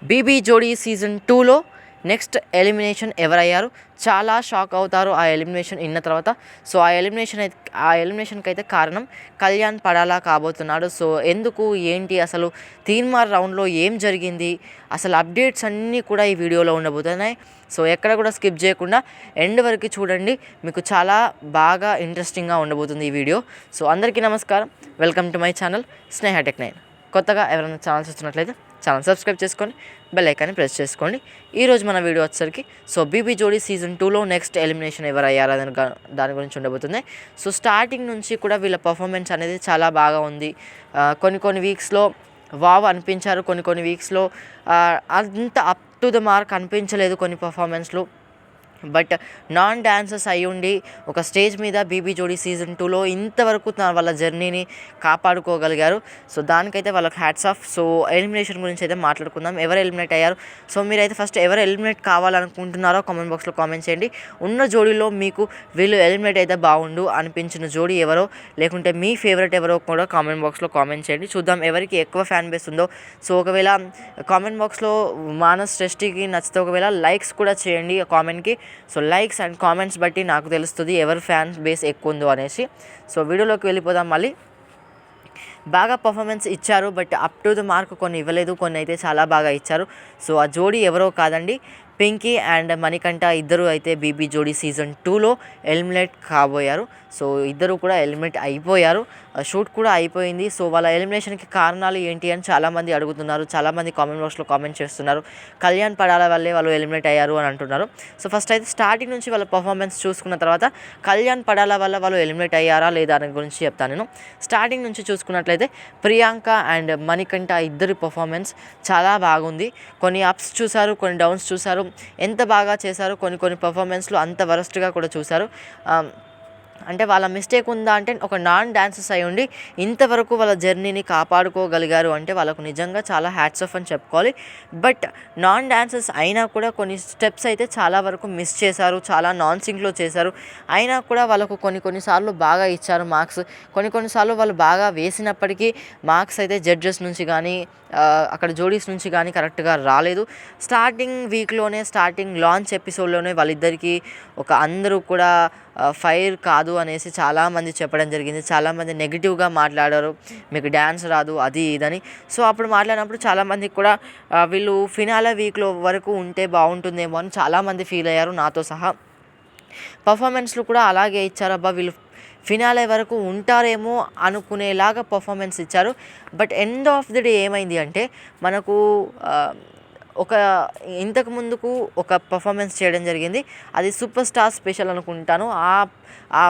BB జోడీ season 2లో next elimination ఎవరయ్యారు? చాలా షాక్ అవుతారు ఆ ఎలిమినేషన్ విన్న తర్వాత. సో ఆ ఎలిమినేషన్కి అయితే కారణం కళ్యాణ్ పడాలా కాబోతున్నాడు. సో ఎందుకు, ఏంటి, అసలు తీన్మార్ రౌండ్లో ఏం జరిగింది, అసలు అప్డేట్స్ అన్నీ కూడా ఈ వీడియోలో ఉండబోతున్నాయి. సో ఎక్కడ కూడా స్కిప్ చేయకుండా ఎండ్ వరకు చూడండి, మీకు చాలా బాగా ఇంట్రెస్టింగ్గా ఉండబోతుంది ఈ వీడియో. సో అందరికీ నమస్కారం, welcome to my channel Sneha tech 9. కొత్తగా ఎవరైనా ఛానల్ చూస్తున్నట్లయితే ఛానల్ సబ్స్క్రైబ్ చేసుకొని బెల్ ఐకాన్ని ప్రెస్ చేసుకోండి. ఈరోజు మన వీడియో వచ్చేసరికి సో బీబీ జోడీ సీజన్ 2లో నెక్స్ట్ ఎలిమినేషన్ ఎవరు అయ్యారు దాని గురించి ఉండబోతుంది. సో స్టార్టింగ్ నుంచి కూడా వీళ్ళ పర్ఫార్మెన్స్ అనేది చాలా బాగా ఉంది. కొన్ని వీక్స్లో వావ్ అనిపించారు, కొన్ని వీక్స్లో అంత అప్ టు ద మార్క్ అనిపించలేదు కొన్ని పర్ఫార్మెన్స్లు. బట్ నాన్ డాన్సర్స్ అయి ఉండి ఒక స్టేజ్ మీద బీబీ జోడీ సీజన్ 2లో ఇంతవరకు వాళ్ళ జర్నీని కాపాడుకోగలిగారు. సో దానికైతే వాళ్ళకి హ్యాట్స్ ఆఫ్. సో ఎలిమినేషన్ గురించి అయితే మాట్లాడుకుందాం. ఎవరు ఎలిమినేట్ అయ్యారు? సో మీరైతే ఫస్ట్ ఎవరు ఎలిమినేట్ కావాలనుకుంటున్నారో కామెంట్ బాక్స్లో కామెంట్ చేయండి. ఉన్న జోడీలో మీకు వీళ్ళు ఎలిమినేట్ అయితే బాగుండు అనిపించిన జోడీ ఎవరో, లేకుంటే మీ ఫేవరెట్ ఎవరో కూడా కామెంట్ బాక్స్లో కామెంట్ చేయండి. చూద్దాం ఎవరికి ఎక్కువ ఫ్యాన్ బేస్ ఉందో. సో ఒకవేళ కామెంట్ బాక్స్లో మానస్ శ్రేష్ఠికి నచ్చితే ఒకవేళ లైక్స్ కూడా చేయండి ఆ కామెంట్కి. సో లైక్స్ అండ్ కామెంట్స్ బట్టి నాకు తెలుస్తుంది ఎవరు ఫ్యాన్ బేస్ ఎక్కువ ఉందో అనేసి. సో వీడియోలోకి వెళ్ళిపోదాం. మళ్ళీ బాగా పర్ఫార్మెన్స్ ఇచ్చారు, but up to the mark కొన్ని ఇవ్వలేదు, కొన్ని అయితే చాలా బాగా ఇచ్చారు. సో ఆ జోడీ ఎవరో కాదండి, పింకీ అండ్ మణికంఠ ఇద్దరు అయితే బీబీ జోడీ సీజన్ 2లో ఎలిమినేట్ కాబోయారు. సో ఇద్దరు కూడా ఎలిమినేట్ అయిపోయారు, షూట్ కూడా అయిపోయింది. సో వాళ్ళ ఎలిమినేషన్కి కారణాలు ఏంటి అని చాలామంది అడుగుతున్నారు, చాలామంది కామెంట్ బాక్స్లో కామెంట్ చేస్తున్నారు. కళ్యాణ్ పడాల వల్లే వాళ్ళు ఎలిమినేట్ అయ్యారు అని అంటున్నారు. సో ఫస్ట్ అయితే స్టార్టింగ్ నుంచి వాళ్ళ పర్ఫార్మెన్స్ చూసుకున్న తర్వాత కళ్యాణ్ పడాల వల్ల వాళ్ళు ఎలిమినేట్ అయ్యారా లేదా అనే గురించి చెప్తాను నేను. స్టార్టింగ్ నుంచి చూసుకున్నట్లయితే ప్రియాంక అండ్ మణికంఠ ఇద్దరి పర్ఫార్మెన్స్ చాలా బాగుంది. కొన్ని అప్స్ చూశారు, కొన్ని డౌన్స్ చూశారు. ఎంత బాగా చేశారు, కొన్ని పర్ఫార్మెన్స్లో అంత వరస్ట్గా కూడా చూశారు. అంటే వాళ్ళ మిస్టేక్ ఉందా అంటే, ఒక నాన్ డాన్సర్స్ అయి ఉండి ఇంతవరకు వాళ్ళ జర్నీని కాపాడుకోగలిగారు అంటే వాళ్ళకు నిజంగా చాలా హ్యాట్స్ ఆఫ్ అని చెప్పుకోవాలి. బట్ నాన్ డాన్సర్స్ అయినా కూడా కొన్ని స్టెప్స్ అయితే చాలా వరకు మిస్ చేశారు, చాలా నాన్ సింక్లో చేశారు. అయినా కూడా వాళ్ళకు కొన్నిసార్లు బాగా ఇచ్చారు మార్క్స్. కొన్నిసార్లు వాళ్ళు బాగా వేసినప్పటికీ మార్క్స్ అయితే జడ్జెస్ నుంచి కానీ అక్కడ జోడీస్ నుంచి కానీ కరెక్ట్గా రాలేదు. స్టార్టింగ్ లాంచ్ ఎపిసోడ్లోనే వాళ్ళిద్దరికీ అందరూ కూడా ఫైర్ కాదు అనేసి చాలామంది చెప్పడం జరిగింది. చాలామంది నెగిటివ్గా మాట్లాడారు, మీకు డ్యాన్స్ రాదు అది ఇదని. సో అప్పుడు మాట్లాడినప్పుడు చాలామందికి కూడా వీళ్ళు ఫినాలే వీక్లో వరకు ఉంటే బాగుంటుందేమో అని చాలామంది ఫీల్ అయ్యారు, నాతో సహా. పర్ఫార్మెన్స్లు కూడా అలాగే ఇచ్చారు. అబ్బా వీళ్ళు ఫినాలే వరకు ఉంటారేమో అనుకునేలాగా పర్ఫార్మెన్స్ ఇచ్చారు. But end of the day ఏమైంది అంటే, మనకు ఇంతకు ముందుకు ఒక పర్ఫార్మెన్స్ చేయడం జరిగింది, అది సూపర్ స్టార్ స్పెషల్ అనుకుంటాను. ఆ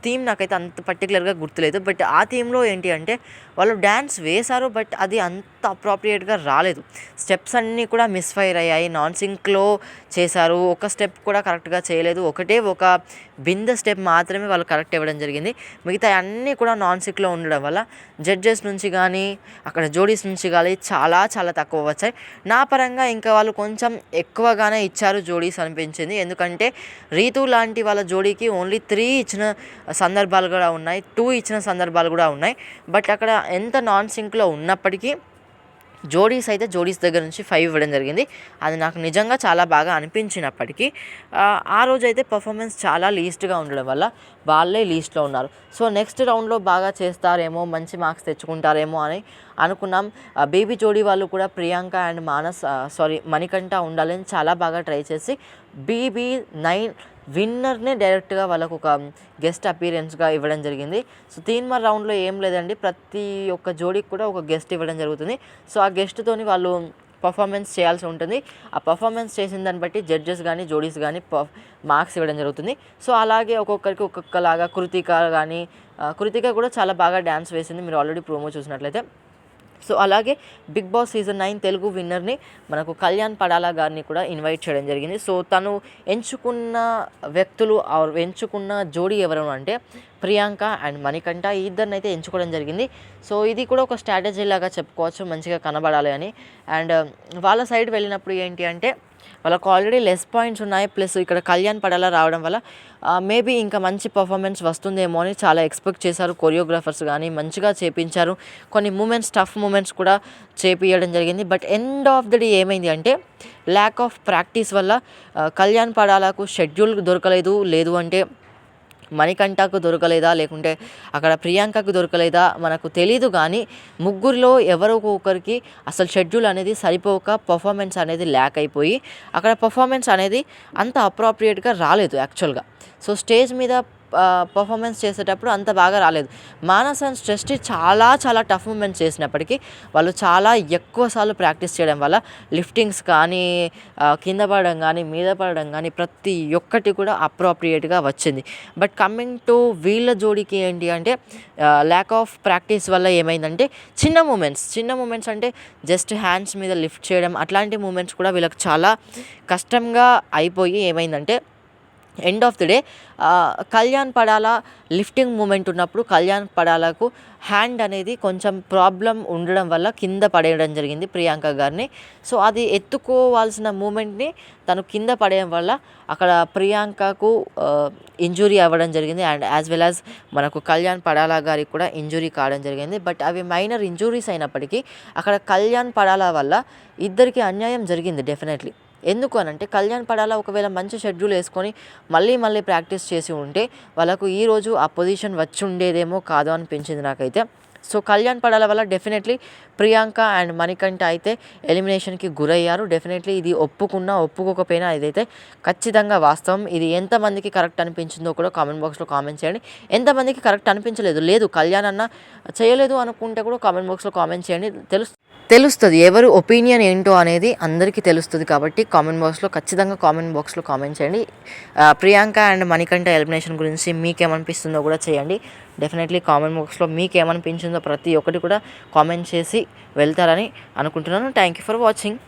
థీమ్ నాకైతే అంత పర్టికులర్గా గుర్తులేదు. బట్ ఆ థీమ్లో ఏంటి అంటే వాళ్ళు డ్యాన్స్ వేశారు, బట్ అది అంత అప్రాప్రియేట్గా రాలేదు. స్టెప్స్ అన్నీ కూడా మిస్ఫైర్ అయ్యాయి, నాన్ సింక్లో చేశారు. ఒక స్టెప్ కూడా కరెక్ట్గా చేయలేదు. ఒక బింద స్టెప్ మాత్రమే వాళ్ళు కరెక్ట్ ఇవ్వడం జరిగింది. మిగతా అన్నీ కూడా నాన్ సింక్లో ఉండడం వల్ల జడ్జెస్ నుంచి కానీ అక్కడ జోడీస్ నుంచి కానీ చాలా చాలా తక్కువ వచ్చాయి. నా పరంగా ఇంకా వాళ్ళు కొంచెం ఎక్కువగానే ఇచ్చారు జోడీస్ అనిపించింది. ఎందుకంటే రీతు లాంటి వాళ్ళ జోడీకి ఓన్లీ 3 ఇచ్చిన సందర్భాలు కూడా ఉన్నాయి, 2 ఇచ్చిన సందర్భాలు కూడా ఉన్నాయి. బట్ అక్కడ ఎంత నాన్ సింక్లో ఉన్నప్పటికీ జోడీస్ దగ్గర నుంచి 5 ఇవ్వడం జరిగింది. అది నాకు నిజంగా చాలా బాగా అనిపించినప్పటికీ ఆ రోజైతే పర్ఫార్మెన్స్ చాలా లీస్ట్గా ఉండడం వల్ల వాళ్ళే లీస్ట్లో ఉన్నారు. సో నెక్స్ట్ రౌండ్లో బాగా చేస్తారేమో, మంచి మార్క్స్ తెచ్చుకుంటారేమో అని అనుకున్నాం. బేబీ జోడీ వాళ్ళు కూడా ప్రియాంక అండ్ మణికంఠ ఉండాలని చాలా బాగా ట్రై చేసి బీబీ 9 విన్నర్నే డైరెక్ట్గా వాళ్ళకు ఒక గెస్ట్ అపీరెన్స్గా ఇవ్వడం జరిగింది. సో తీన్మార్ రౌండ్లో ఏం లేదండి, ప్రతి ఒక్క జోడీకి కూడా ఒక గెస్ట్ ఇవ్వడం జరుగుతుంది. సో ఆ గెస్ట్తోని వాళ్ళు పర్ఫార్మెన్స్ చేయాల్సి ఉంటుంది. ఆ పర్ఫార్మెన్స్ చేసిన దాన్ని బట్టి జడ్జెస్ కానీ జోడీస్ కానీ మార్క్స్ ఇవ్వడం జరుగుతుంది. సో అలాగే ఒక్కొక్కరికి ఒక్కొక్కలాగా కృతిక కూడా చాలా బాగా డ్యాన్స్ వేసింది, మీరు ఆల్రెడీ ప్రోమో చూసినట్లయితే. సో అలాగే బిగ్ బాస్ సీజన్ 9 తెలుగు విన్నర్ని మనకు కళ్యాణ్ పడాలా గారిని కూడా ఇన్వైట్ చేయడం జరిగింది. సో తను ఎంచుకున్న వ్యక్తులు ఎంచుకున్న జోడీ ఎవరు అంటే ప్రియాంక అండ్ మణికంఠ, ఈ ఇద్దరిని అయితే ఎంచుకోవడం జరిగింది. సో ఇది కూడా ఒక స్ట్రాటజీ లాగా చెప్పుకోవచ్చు, మంచిగా కనబడాలి అని. అండ్ వాళ్ళ సైడ్ వెళ్ళినప్పుడు ఏంటి అంటే వాళ్ళకు ఆల్రెడీ లెస్ పాయింట్స్ ఉన్నాయి. ప్లస్ ఇక్కడ కళ్యాణ్ పడాలా రావడం వల్ల మేబీ ఇంకా మంచి పర్ఫార్మెన్స్ వస్తుందేమో అని చాలా ఎక్స్పెక్ట్ చేశారు కొరియోగ్రాఫర్స్ కానీ, మంచిగా చేపించారు. కొన్ని మూమెంట్స్, టఫ్ మూమెంట్స్ కూడా చేపియడం జరిగింది. But end of the day ఏమైంది అంటే ల్యాక్ ఆఫ్ ప్రాక్టీస్ వల్ల కళ్యాణ్ పడాలకు షెడ్యూల్ దొరకలేదు. లేదు అంటే మణికంఠకు దొరకలేదా, లేకుంటే అక్కడ ప్రియాంకకు దొరకలేదా మనకు తెలీదు. కానీ ముగ్గురిలో ఎవరో ఒకరికి అసలు షెడ్యూల్ అనేది సరిపోక పర్ఫార్మెన్స్ అనేది ల్యాక్ అయిపోయి అక్కడ పర్ఫార్మెన్స్ అనేది అంత అప్రోప్రియేట్గా రాలేదు యాక్చువల్గా. సో స్టేజ్ మీద పర్ఫార్మెన్స్ చేసేటప్పుడు అంత బాగా రాలేదు. మానస్ అండ్ సృష్టి చాలా చాలా టఫ్ మూమెంట్స్ చేసినప్పటికీ వాళ్ళు చాలా ఎక్కువ సార్లు ప్రాక్టీస్ చేయడం వల్ల లిఫ్టింగ్స్ కానీ, కింద పడడం కానీ, మీద పడడం కానీ ప్రతి ఒక్కటి కూడా అప్రోప్రియేట్గా వచ్చింది. బట్ కమింగ్ టు వీళ్ళ జోడికి ఏంటి అంటే ల్యాక్ ఆఫ్ ప్రాక్టీస్ వల్ల ఏమైందంటే చిన్న మూమెంట్స్ అంటే జస్ట్ హ్యాండ్స్ మీద లిఫ్ట్ చేయడం అట్లాంటి మూమెంట్స్ కూడా వీళ్ళకి చాలా కష్టంగా అయిపోయి ఏమైందంటే end of the day Kalyan Padala lifting moment ఉన్నప్పుడు కళ్యాణ్ పడాలకు హ్యాండ్ అనేది కొంచెం ప్రాబ్లం ఉండడం వల్ల కింద పడేయడం జరిగింది ప్రియాంక గారిని. సో అది ఎత్తుకోవాల్సిన మూమెంట్ని తను కింద పడేయడం వల్ల అక్కడ ప్రియాంకకు ఇంజురీ అవ్వడం జరిగింది. అండ్ యాజ్ వెల్ యాజ్ మనకు కళ్యాణ్ పడాలా గారికి కూడా ఇంజురీ కావడం జరిగింది. బట్ అవి మైనర్ ఇంజురీస్ అయినప్పటికీ అక్కడ కళ్యాణ్ పడాలా వల్ల ఇద్దరికి అన్యాయం జరిగింది డెఫినెట్లీ. ఎందుకు అనంటే కళ్యాణ్ పడాలా ఒకవేళ మంచి షెడ్యూల్ వేసుకొని మళ్ళీ ప్రాక్టీస్ చేసి ఉంటే వాళ్ళకు ఈరోజు ఆ పొజిషన్ వచ్చి ఉండేదేమో కాదు అనిపించింది నాకైతే. సో కళ్యాణ్ పడాలా వల్ల డెఫినెట్లీ ప్రియాంక అండ్ మణికంఠ అయితే ఎలిమినేషన్కి గురయ్యారు. డెఫినెట్లీ ఇది ఒప్పుకోకపోయినా ఇదైతే ఖచ్చితంగా వాస్తవం. ఇది ఎంతమందికి కరెక్ట్ అనిపించిందో కూడా కామెంట్ బాక్స్లో కామెంట్ చేయండి. ఎంతమందికి కరెక్ట్ అనిపించలేదు, లేదు కళ్యాణ్ అన్న చేయలేదు అనుకుంటే కూడా కామెంట్ బాక్స్లో కామెంట్ చేయండి. తెలుస్తుంది ఎవరు ఒపీనియన్ ఏంటో అనేది అందరికీ తెలుస్తుంది. కాబట్టి ఖచ్చితంగా కామెంట్ బాక్స్లో కామెంట్ చేయండి. ప్రియాంక అండ్ మణికంఠ ఎలిమినేషన్ గురించి మీకేమనిపిస్తుందో కూడా చేయండి. డెఫినెట్లీ కామెంట్ బాక్స్లో మీకేమనిపించిందో ప్రతి ఒక్కటి కూడా కామెంట్ చేసి వెళ్తారని అనుకుంటున్నాను. Thank you for watching.